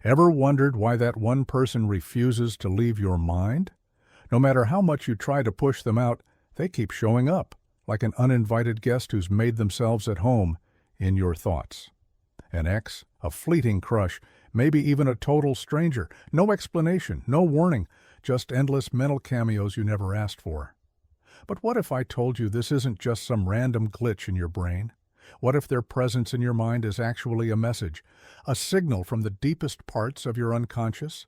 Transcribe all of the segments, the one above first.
Ever wondered why that one person refuses to leave your mind? No matter how much you try to push them out, they keep showing up, like an uninvited guest who's made themselves at home in your thoughts. An ex, a fleeting crush, maybe even a total stranger. No explanation, no warning, just endless mental cameos you never asked for. But what if I told you this isn't just some random glitch in your brain? What if their presence in your mind is actually a message, a signal from the deepest parts of your unconscious?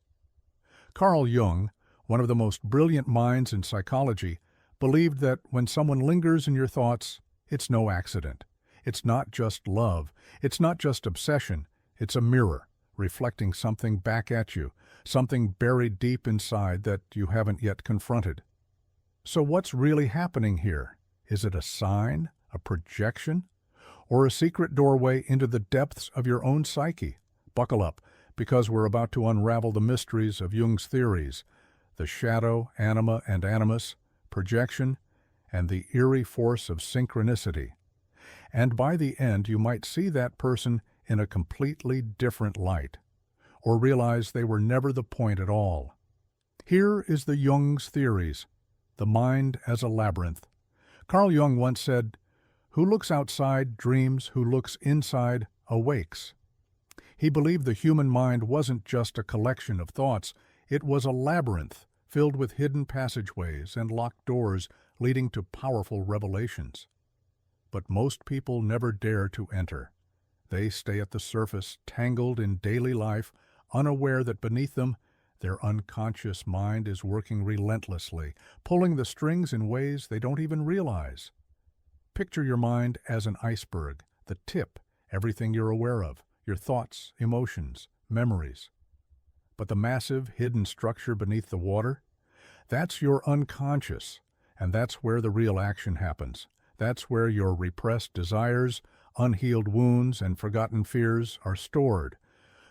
Carl Jung, one of the most brilliant minds in psychology, believed that when someone lingers in your thoughts, it's no accident. It's not just love. It's not just obsession. It's a mirror, reflecting something back at you, something buried deep inside that you haven't yet confronted. So what's really happening here? Is it a sign, a projection, or a secret doorway into the depths of your own psyche? Buckle up, because we're about to unravel the mysteries of Jung's theories, the shadow, anima, and animus, projection, and the eerie force of synchronicity. And by the end, you might see that person in a completely different light, or realize they were never the point at all. Here is the Jung's theories, the mind as a labyrinth. Carl Jung once said, "Who looks outside dreams, who looks inside awakes." He believed the human mind wasn't just a collection of thoughts, it was a labyrinth filled with hidden passageways and locked doors leading to powerful revelations. But most people never dare to enter. They stay at the surface, tangled in daily life, unaware that beneath them, their unconscious mind is working relentlessly, pulling the strings in ways they don't even realize. Picture your mind as an iceberg, the tip, everything you're aware of, your thoughts, emotions, memories. But the massive, hidden structure beneath the water, that's your unconscious, and that's where the real action happens. That's where your repressed desires, unhealed wounds, and forgotten fears are stored.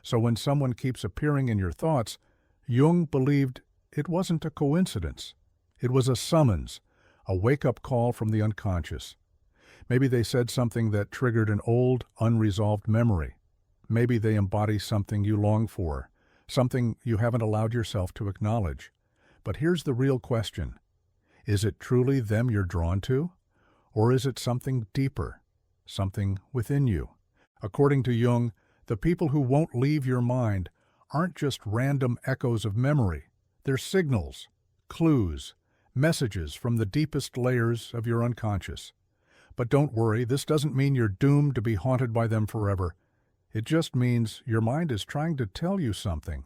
So when someone keeps appearing in your thoughts, Jung believed it wasn't a coincidence. It was a summons, a wake-up call from the unconscious. Maybe they said something that triggered an old, unresolved memory. Maybe they embody something you long for, something you haven't allowed yourself to acknowledge. But here's the real question. Is it truly them you're drawn to? Or is it something deeper, something within you? According to Jung, the people who won't leave your mind aren't just random echoes of memory. They're signals, clues, messages from the deepest layers of your unconscious. But don't worry, this doesn't mean you're doomed to be haunted by them forever. It just means your mind is trying to tell you something.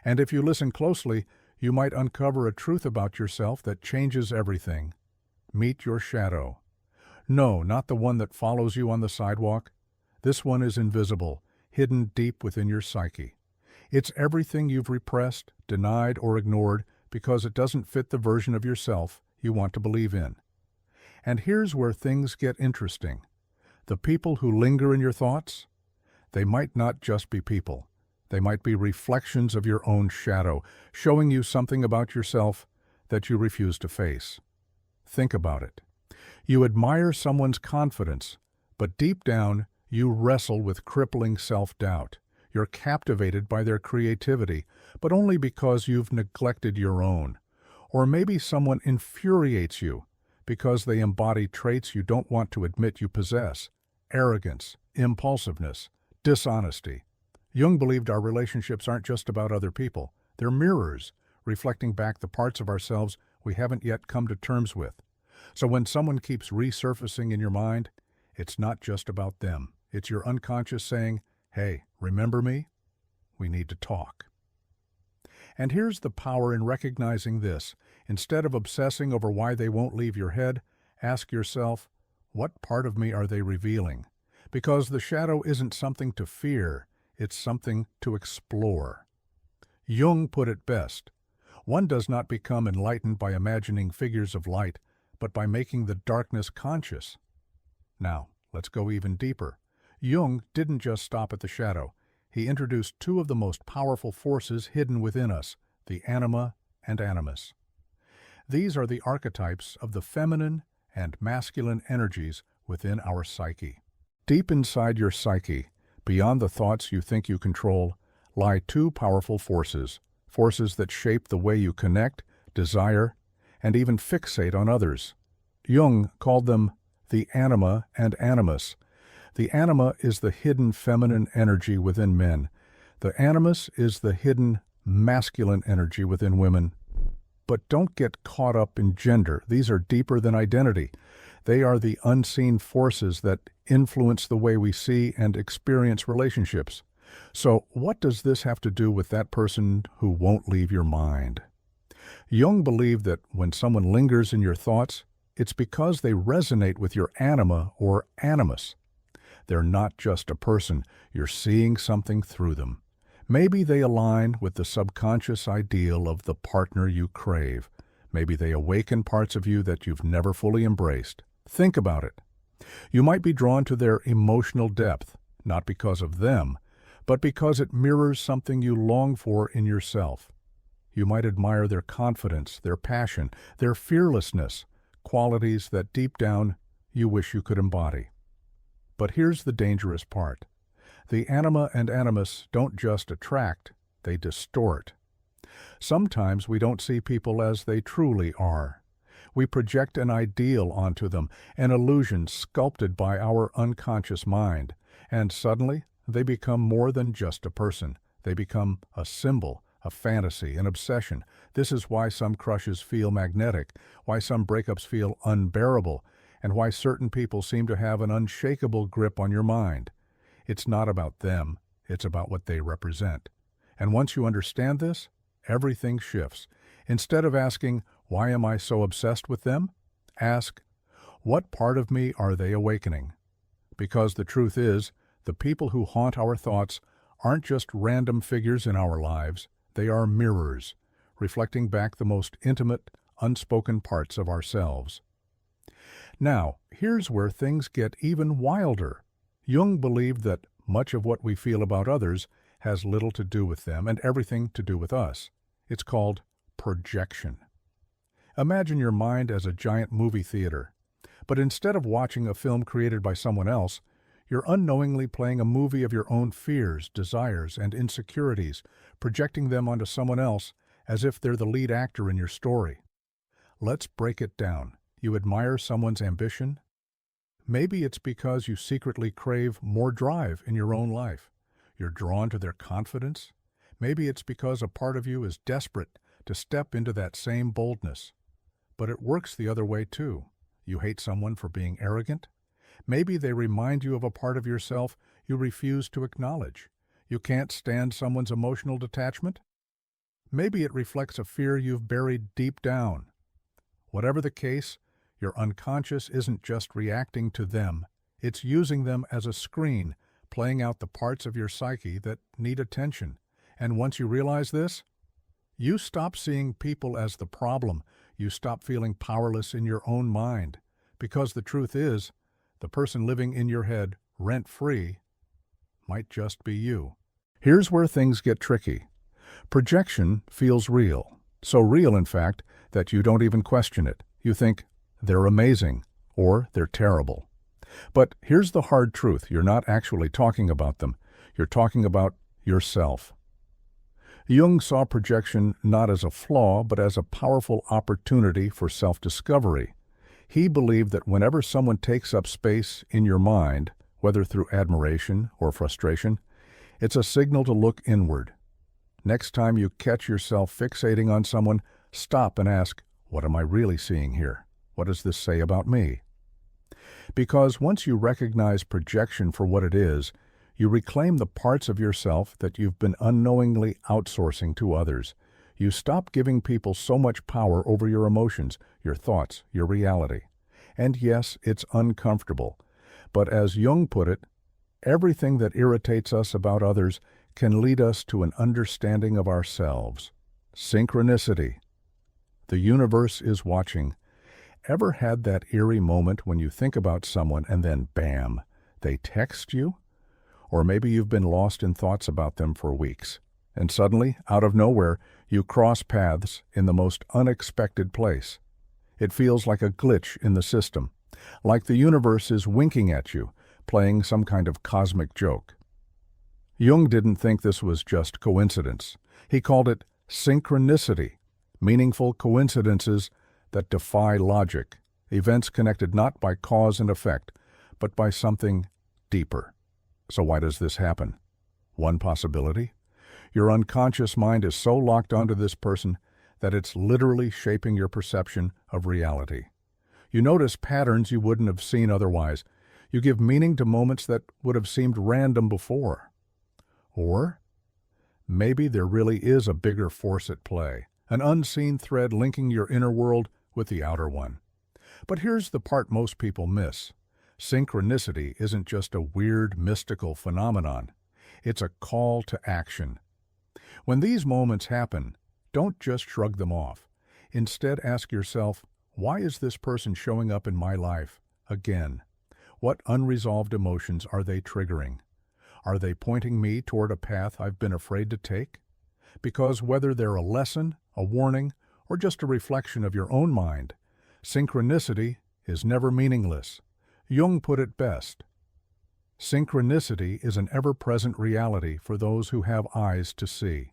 And if you listen closely, you might uncover a truth about yourself that changes everything. Meet your shadow. No, not the one that follows you on the sidewalk. This one is invisible, hidden deep within your psyche. It's everything you've repressed, denied, or ignored because it doesn't fit the version of yourself you want to believe in. And here's where things get interesting. The people who linger in your thoughts, they might not just be people. They might be reflections of your own shadow, showing you something about yourself that you refuse to face. Think about it. You admire someone's confidence, but deep down, you wrestle with crippling self-doubt. You're captivated by their creativity, but only because you've neglected your own. Or maybe someone infuriates you because they embody traits you don't want to admit you possess: arrogance, impulsiveness, dishonesty. Jung believed our relationships aren't just about other people. They're mirrors, reflecting back the parts of ourselves we haven't yet come to terms with. So when someone keeps resurfacing in your mind, it's not just about them. It's your unconscious saying, "Hey, remember me? We need to talk." And here's the power in recognizing this. Instead of obsessing over why they won't leave your head, ask yourself, what part of me are they revealing? Because the shadow isn't something to fear, it's something to explore. Jung put it best. One does not become enlightened by imagining figures of light, but by making the darkness conscious. Now, let's go even deeper. Jung didn't just stop at the shadow. He introduced two of the most powerful forces hidden within us, the anima and animus. These are the archetypes of the feminine and masculine energies within our psyche. Deep inside your psyche, beyond the thoughts you think you control, lie two powerful forces, forces that shape the way you connect, desire, and even fixate on others. Jung called them the anima and animus. The anima is the hidden feminine energy within men. The animus is the hidden masculine energy within women. But don't get caught up in gender. These are deeper than identity. They are the unseen forces that influence the way we see and experience relationships. So what does this have to do with that person who won't leave your mind? Jung believed that when someone lingers in your thoughts, it's because they resonate with your anima or animus. They're not just a person. You're seeing something through them. Maybe they align with the subconscious ideal of the partner you crave. Maybe they awaken parts of you that you've never fully embraced. Think about it. You might be drawn to their emotional depth, not because of them, but because it mirrors something you long for in yourself. You might admire their confidence, their passion, their fearlessness, qualities that deep down you wish you could embody. But here's the dangerous part. The anima and animus don't just attract, they distort. Sometimes we don't see people as they truly are. We project an ideal onto them, an illusion sculpted by our unconscious mind, and suddenly they become more than just a person. They become a symbol, a fantasy, an obsession. This is why some crushes feel magnetic, why some breakups feel unbearable, and why certain people seem to have an unshakable grip on your mind. It's not about them, it's about what they represent. And once you understand this, everything shifts. Instead of asking, why am I so obsessed with them? Ask, what part of me are they awakening? Because the truth is, the people who haunt our thoughts aren't just random figures in our lives, they are mirrors, reflecting back the most intimate, unspoken parts of ourselves. Now, here's where things get even wilder. Jung believed that much of what we feel about others has little to do with them and everything to do with us. It's called projection. Imagine your mind as a giant movie theater, but instead of watching a film created by someone else, you're unknowingly playing a movie of your own fears, desires, and insecurities, projecting them onto someone else as if they're the lead actor in your story. Let's break it down. You admire someone's ambition? Maybe it's because you secretly crave more drive in your own life. You're drawn to their confidence. Maybe it's because a part of you is desperate to step into that same boldness. But it works the other way too. You hate someone for being arrogant. Maybe they remind you of a part of yourself you refuse to acknowledge. You can't stand someone's emotional detachment. Maybe it reflects a fear you've buried deep down. Whatever the case, your unconscious isn't just reacting to them. It's using them as a screen, playing out the parts of your psyche that need attention. And once you realize this, you stop seeing people as the problem. You stop feeling powerless in your own mind. Because the truth is, the person living in your head, rent-free, might just be you. Here's where things get tricky. Projection feels real. So real, in fact, that you don't even question it. You think, they're amazing, or they're terrible. But here's the hard truth. You're not actually talking about them. You're talking about yourself. Jung saw projection not as a flaw, but as a powerful opportunity for self-discovery. He believed that whenever someone takes up space in your mind, whether through admiration or frustration, it's a signal to look inward. Next time you catch yourself fixating on someone, stop and ask, what am I really seeing here? What does this say about me? Because once you recognize projection for what it is, you reclaim the parts of yourself that you've been unknowingly outsourcing to others. You stop giving people so much power over your emotions, your thoughts, your reality. And yes, it's uncomfortable. But as Jung put it, everything that irritates us about others can lead us to an understanding of ourselves. Synchronicity. The universe is watching. Ever had that eerie moment when you think about someone and then, bam, they text you? Or maybe you've been lost in thoughts about them for weeks, and suddenly, out of nowhere, you cross paths in the most unexpected place. It feels like a glitch in the system, like the universe is winking at you, playing some kind of cosmic joke. Jung didn't think this was just coincidence. He called it synchronicity, meaningful coincidences that defy logic, events connected not by cause and effect, but by something deeper. So why does this happen? One possibility: your unconscious mind is so locked onto this person that it's literally shaping your perception of reality. You notice patterns you wouldn't have seen otherwise. You give meaning to moments that would have seemed random before. Or maybe there really is a bigger force at play, an unseen thread linking your inner world with the outer one. But here's the part most people miss. Synchronicity isn't just a weird, mystical phenomenon. It's a call to action. When these moments happen, don't just shrug them off. Instead, ask yourself, why is this person showing up in my life again? What unresolved emotions are they triggering? Are they pointing me toward a path I've been afraid to take? Because whether they're a lesson, a warning, or just a reflection of your own mind, synchronicity is never meaningless. Jung put it best: synchronicity is an ever-present reality for those who have eyes to see.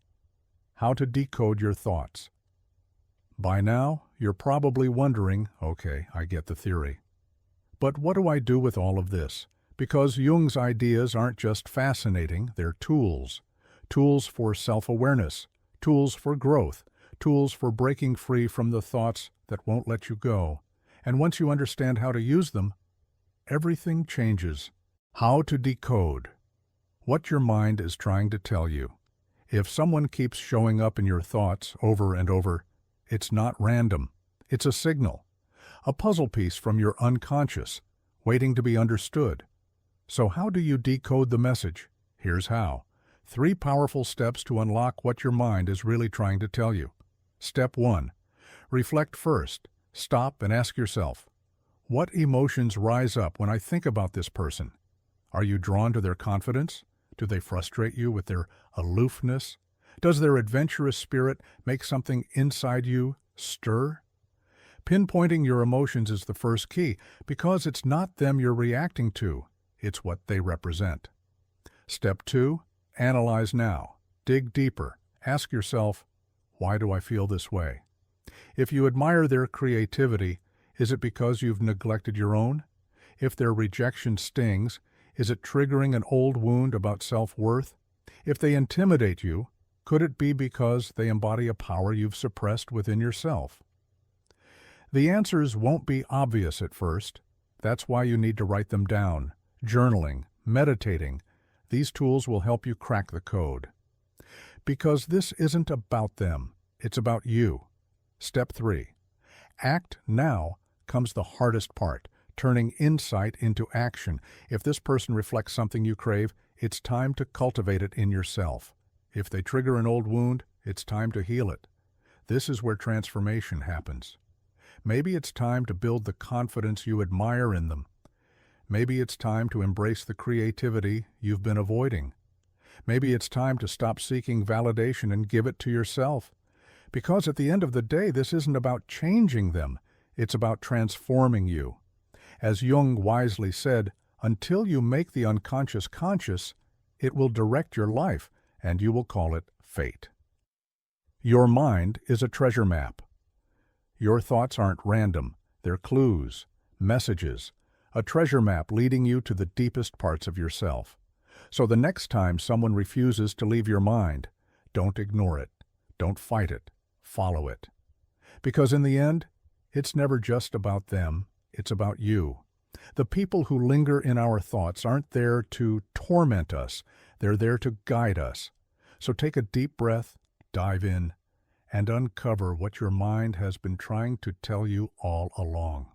How to decode your thoughts. By now, you're probably wondering, okay, I get the theory. But what do I do with all of this? Because Jung's ideas aren't just fascinating, they're tools. Tools for self-awareness, tools for growth, tools for breaking free from the thoughts that won't let you go. And once you understand how to use them, everything changes. How to decode what your mind is trying to tell you. If someone keeps showing up in your thoughts over and over, it's not random. It's a signal, a puzzle piece from your unconscious, waiting to be understood. So how do you decode the message? Here's how. 3 powerful steps to unlock what your mind is really trying to tell you. Step 1. Reflect first. Stop and ask yourself, what emotions rise up when I think about this person? Are you drawn to their confidence? Do they frustrate you with their aloofness? Does their adventurous spirit make something inside you stir? Pinpointing your emotions is the first key, because it's not them you're reacting to, it's what they represent. Step 2, analyze now. Dig deeper. Ask yourself, why do I feel this way? If you admire their creativity, is it because you've neglected your own? If their rejection stings, is it triggering an old wound about self-worth? If they intimidate you, could it be because they embody a power you've suppressed within yourself? The answers won't be obvious at first. That's why you need to write them down. Journaling, meditating, these tools will help you crack the code. Because this isn't about them, it's about you. Step 3. Act now comes the hardest part, turning insight into action. If this person reflects something you crave, it's time to cultivate it in yourself. If they trigger an old wound, it's time to heal it. This is where transformation happens. Maybe it's time to build the confidence you admire in them. Maybe it's time to embrace the creativity you've been avoiding. Maybe it's time to stop seeking validation and give it to yourself. Because at the end of the day, this isn't about changing them, it's about transforming you. As Jung wisely said, until you make the unconscious conscious, it will direct your life, and you will call it fate. Your mind is a treasure map. Your thoughts aren't random, they're clues, messages, a treasure map leading you to the deepest parts of yourself. So the next time someone refuses to leave your mind, don't ignore it, don't fight it, follow it. Because in the end, it's never just about them, it's about you. The people who linger in our thoughts aren't there to torment us, they're there to guide us. So take a deep breath, dive in, and uncover what your mind has been trying to tell you all along.